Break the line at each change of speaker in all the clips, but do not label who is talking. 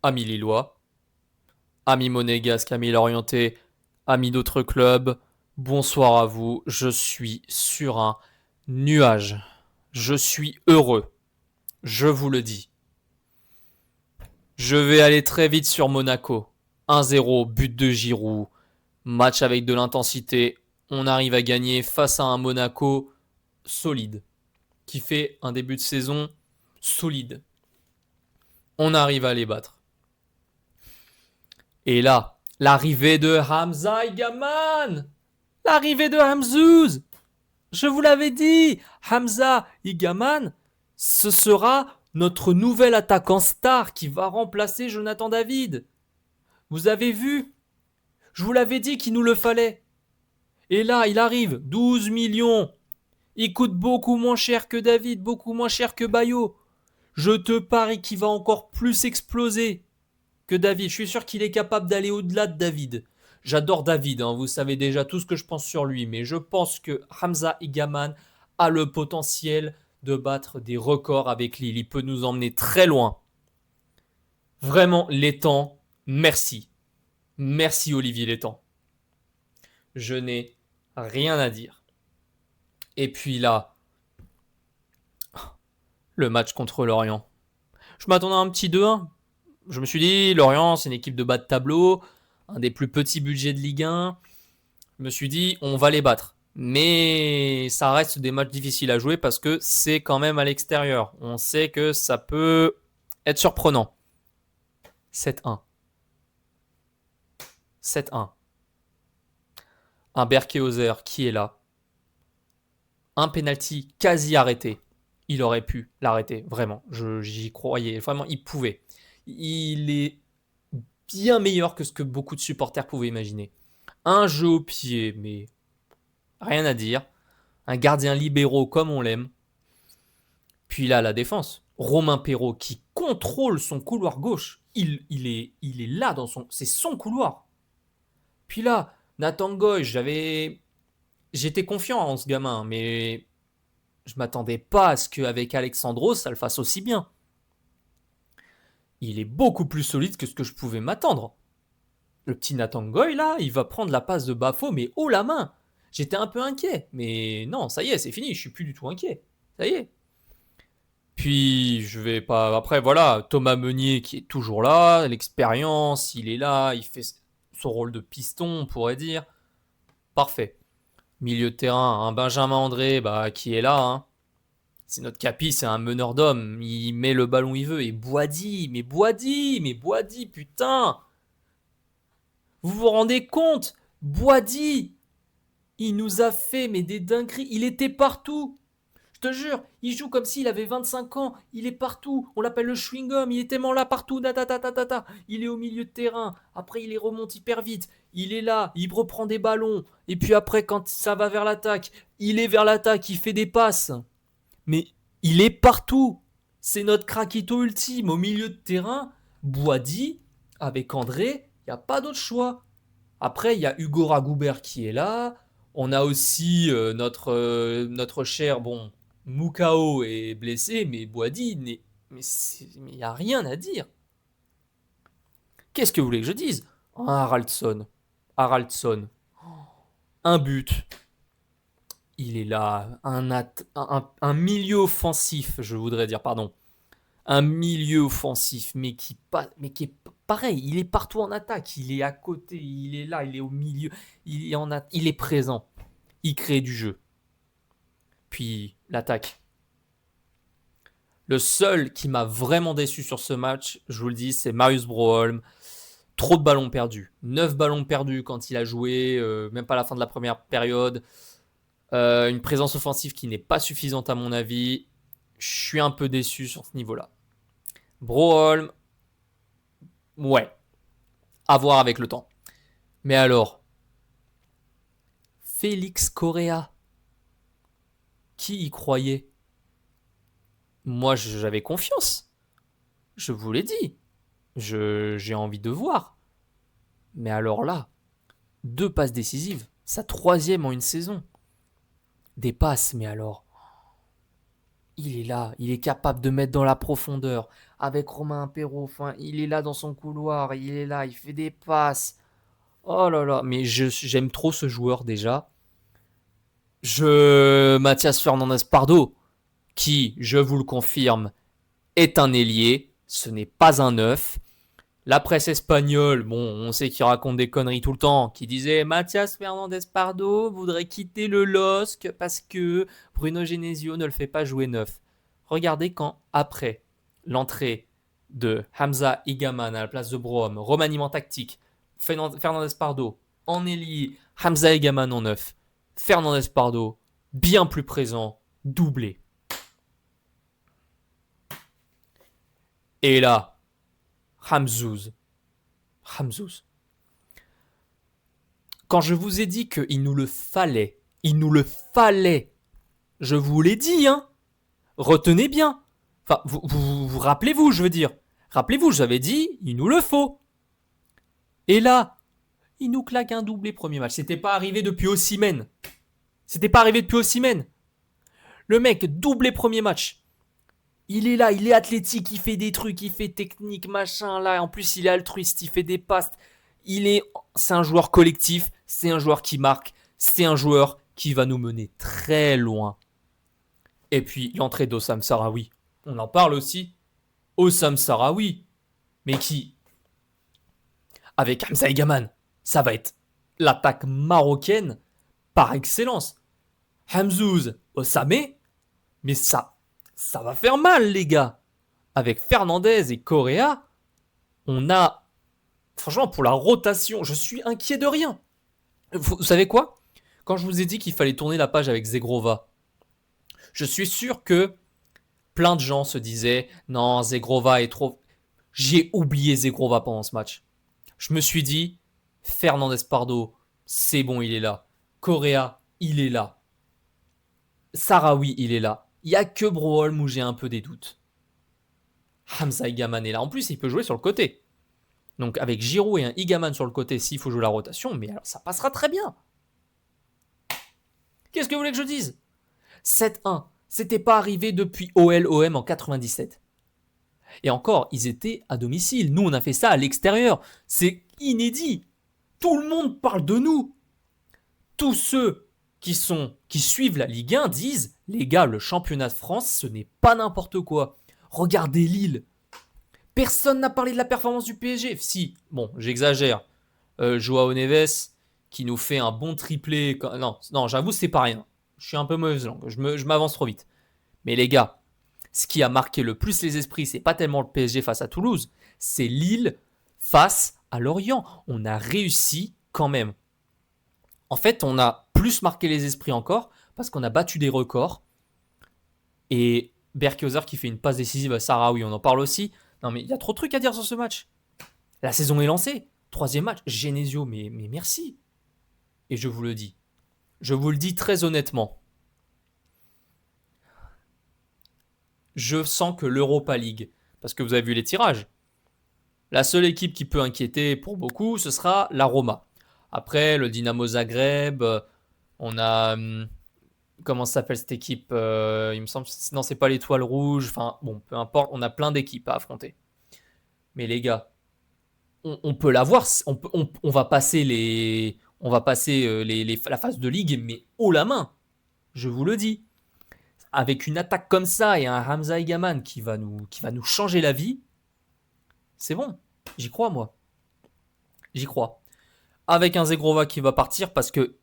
amis lillois, amis monégasques, amis lorientais, amis d'autres clubs, bonsoir à vous. Je suis sur un nuage. Je suis heureux. Je vous le dis. Je vais aller très vite sur Monaco. 1-0, but de Giroud. Match avec de l'intensité. On arrive à gagner face à un Monaco solide, qui fait un début de saison solide. On arrive à les battre. Et là, l'arrivée de Hamza Igaman. L'arrivée de Hamzouz. Je vous l'avais dit, Hamza Igaman, ce sera notre nouvel attaquant star qui va remplacer Jonathan David. Vous avez vu? Je vous l'avais dit qu'il nous le fallait. Et là, il arrive, 12 millions. Il coûte beaucoup moins cher que David, beaucoup moins cher que Bayo. Je te parie qu'il va encore plus exploser que David. Je suis sûr qu'il est capable d'aller au-delà de David. J'adore David, hein, vous savez déjà tout ce que je pense sur lui, mais je pense que Hamza Igaman a le potentiel de battre des records avec Lille. Il peut nous emmener très loin. Vraiment, Létang, merci. Merci Olivier Létang. Je n'ai rien à dire. Et puis là, le match contre Lorient. Je m'attendais à un petit 2-1. Je me suis dit, Lorient, c'est une équipe de bas de tableau, un des plus petits budgets de Ligue 1. Je me suis dit, on va les battre. Mais ça reste des matchs difficiles à jouer parce que c'est quand même à l'extérieur. On sait que ça peut être surprenant. 7-1. 7-1. Un Berkehauser qui est là. Un penalty quasi arrêté. Il aurait pu l'arrêter, vraiment. J'y croyais. Vraiment, il pouvait. Il est bien meilleur que ce que beaucoup de supporters pouvaient imaginer. Un jeu au pied, mais rien à dire. Un gardien libéraux comme on l'aime. Puis là, la défense. Romain Perrault qui contrôle son couloir gauche. Il est là dans son... C'est son couloir. Puis là, Nathan Goy, j'étais confiant en ce gamin, mais je m'attendais pas à ce qu'avec Alexandros, ça le fasse aussi bien. Il est beaucoup plus solide que ce que je pouvais m'attendre. Le petit Nathan Goy, là, il va prendre la passe de Bafo, mais haut la main. J'étais un peu inquiet, mais non, ça y est, c'est fini, je suis plus du tout inquiet. Ça y est. Puis, je vais pas... Après, voilà, Thomas Meunier qui est toujours là, l'expérience, il est là, il fait son rôle de piston, on pourrait dire. Parfait. Milieu de terrain, un Benjamin André, bah, qui est là, hein. C'est notre capi, c'est un meneur d'hommes. Il met le ballon où il veut. Et Boadi, putain. Vous vous rendez compte? Boadi, il nous a fait mais des dingueries. Il était partout. Je te jure, il joue comme s'il avait 25 ans. Il est partout. On l'appelle le chewing-gum. Il est tellement là partout. Il est au milieu de terrain. Après, il les remonte hyper vite. Il est là. Il reprend des ballons. Et puis après, quand ça va vers l'attaque, il est vers l'attaque. Il fait des passes. Mais il est partout. C'est notre craquito ultime au milieu de terrain. Boadi, avec André, il n'y a pas d'autre choix. Après, il y a Hugo Ragoubert qui est là. On a aussi notre cher, bon, Mukao est blessé, mais Boadi, mais il n'y a rien à dire. Qu'est-ce que vous voulez que je dise? Haraldson. Haraldson. Un but. Il est là. Un milieu offensif, je voudrais dire, pardon. Un milieu offensif, mais qui est pareil. Il est partout en attaque. Il est à côté. Il est là. Il est au milieu. Il est présent. Il crée du jeu. Puis l'attaque. Le seul qui m'a vraiment déçu sur ce match, je vous le dis, c'est Marius Broholm. Trop de ballons perdus. 9 ballons perdus quand il a joué, même pas à la fin de la première période. Une présence offensive qui n'est pas suffisante à mon avis. Je suis un peu déçu sur ce niveau-là. Broholm, ouais, à voir avec le temps. Mais alors, Félix Correa, qui y croyait? Moi, j'avais confiance. Je vous l'ai dit. J'ai envie de voir. Mais alors là, 2 passes décisives. Sa 3e en une saison. Des passes, mais alors. il est là, il est capable de mettre dans la profondeur. Avec Romain Perrault, enfin, il est là dans son couloir, il est là, il fait des passes. Oh là là, mais j'aime trop ce joueur déjà. Mathias Fernandez Pardo, qui, je vous le confirme, est un ailier, ce n'est pas un neuf. La presse espagnole, bon, on sait qu'il raconte des conneries tout le temps, qui disait Mathias Fernandez Pardo voudrait quitter le LOSC parce que Bruno Genesio ne le fait pas jouer neuf. Regardez quand, après l'entrée de Hamza Igaman à la place de Broham, remaniement tactique, Fernandez Pardo en ailier, Hamza Igaman en neuf, Fernandez Pardo bien plus présent, doublé. Et là, Hamzouz. Quand je vous ai dit qu'il nous le fallait, je vous l'ai dit, hein. Retenez bien. Enfin, vous rappelez-vous, je veux dire. Rappelez-vous, j'avais dit, il nous le faut. Et là, il nous claque un doublé premier match. C'était pas arrivé depuis Osimhen. Le mec, doublé premier match. Il est là, il est athlétique, il fait des trucs, il fait technique, machin, là. En plus, il est altruiste, il fait des passes. C'est un joueur collectif, c'est un joueur qui marque, c'est un joueur qui va nous mener très loin. Et puis, l'entrée d'Ossam Sarawi. On en parle aussi. Ossam Sarawi. Mais qui, avec Hamza Egaman, ça va être l'attaque marocaine par excellence. Hamzouz, Ossamé, mais ça va faire mal, les gars. Avec Fernandez et Correa, on a, franchement, pour la rotation, je suis inquiet de rien. Vous savez quoi? Quand je vous ai dit qu'il fallait tourner la page avec Zegrova, je suis sûr que plein de gens se disaient non, Zegrova est trop. J'ai oublié Zegrova pendant ce match. Je me suis dit, Fernandez Pardo, c'est bon, il est là. Correa, il est là. Sarawi, il est là. Il n'y a que Broholm où j'ai un peu des doutes. Hamza Igaman est là. En plus, il peut jouer sur le côté. Donc avec Giroud et un Igaman sur le côté, s'il faut jouer la rotation, mais alors ça passera très bien. Qu'est-ce que vous voulez que je dise? 7-1, c'était pas arrivé depuis OL-OM en 97. Et encore, ils étaient à domicile. Nous, on a fait ça à l'extérieur. C'est inédit. Tout le monde parle de nous. Tous ceux qui suivent la Ligue 1 disent les gars, le championnat de France, ce n'est pas n'importe quoi. Regardez Lille. Personne n'a parlé de la performance du PSG. Si, bon, j'exagère. Joao Neves qui nous fait un bon triplé. Non, j'avoue, c'est pas rien. Je suis un peu mauvaise langue. Je m'avance trop vite. Mais les gars, ce qui a marqué le plus les esprits, c'est pas tellement le PSG face à Toulouse, c'est Lille face à Lorient. On a réussi quand même. En fait, on a plus marqué les esprits encore parce qu'on a battu des records. Et Berkiozer qui fait une passe décisive à Sarawi, on en parle aussi. Non mais il y a trop de trucs à dire sur ce match. La saison est lancée. Troisième match, Genesio, mais merci. Et je vous le dis. Je vous le dis très honnêtement. Je sens que l'Europa League, parce que vous avez vu les tirages, la seule équipe qui peut inquiéter pour beaucoup, ce sera la Roma. Après, le Dynamo Zagreb, on a... comment s'appelle cette équipe? Il me semble... Non, c'est pas l'Étoile Rouge. Enfin, bon, peu importe, on a plein d'équipes à affronter. Mais les gars, on peut l'avoir. On va passer la phase de ligue, mais haut la main. Je vous le dis. Avec une attaque comme ça et un Hamza Egaman qui va nous changer la vie, c'est bon. J'y crois, moi. J'y crois. Avec un Zegrova qui va partir parce que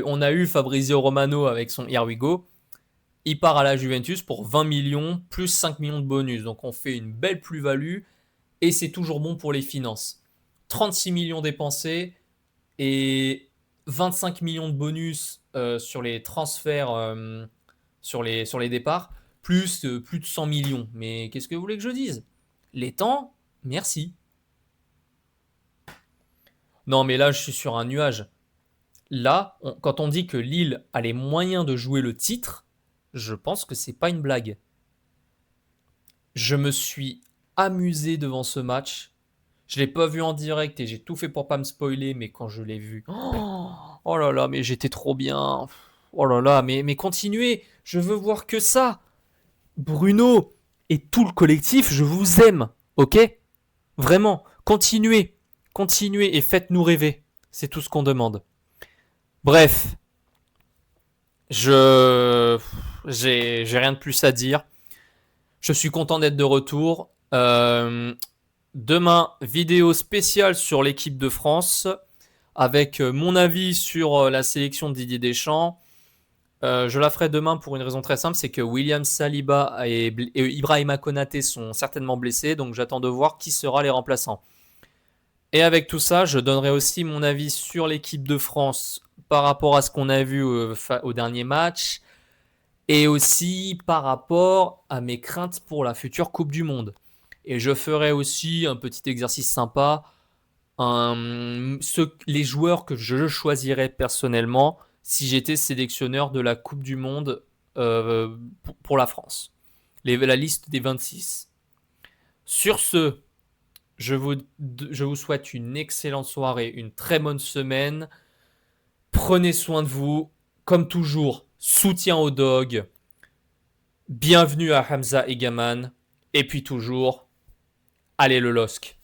on a eu Fabrizio Romano avec son Here We Go. Il part à la Juventus pour 20 millions plus 5 millions de bonus. Donc on fait une belle plus-value et c'est toujours bon pour les finances. 36 millions dépensés et 25 millions de bonus sur les transferts, sur les départs, plus de 100 millions. Mais qu'est-ce que vous voulez que je dise? Les temps, merci. Non, mais là, je suis sur un nuage. Là, quand on dit que Lille a les moyens de jouer le titre, je pense que c'est pas une blague. Je me suis amusé devant ce match. Je l'ai pas vu en direct et j'ai tout fait pour pas me spoiler, mais quand je l'ai vu, oh là là, mais j'étais trop bien. Oh là là, mais continuez, je veux voir que ça. Bruno et tout le collectif, je vous aime, ok? Vraiment, continuez, continuez et faites-nous rêver. C'est tout ce qu'on demande. Bref, je j'ai rien de plus à dire. Je suis content d'être de retour. Demain, vidéo spéciale sur l'équipe de France avec mon avis sur la sélection de Didier Deschamps. Je la ferai demain pour une raison très simple, c'est que William Saliba et Ibrahima Konaté sont certainement blessés, donc j'attends de voir qui sera les remplaçants. Et avec tout ça, je donnerai aussi mon avis sur l'équipe de France par rapport à ce qu'on a vu au dernier match et aussi par rapport à mes craintes pour la future Coupe du Monde. Et je ferai aussi un petit exercice sympa, les joueurs que je choisirais personnellement si j'étais sélectionneur de la Coupe du Monde pour la France. La liste des 26. Sur ce, je vous souhaite une excellente soirée, une très bonne semaine. Prenez soin de vous. Comme toujours, soutien aux dogs. Bienvenue à Hamza Egaman. Et puis toujours, allez le LOSC.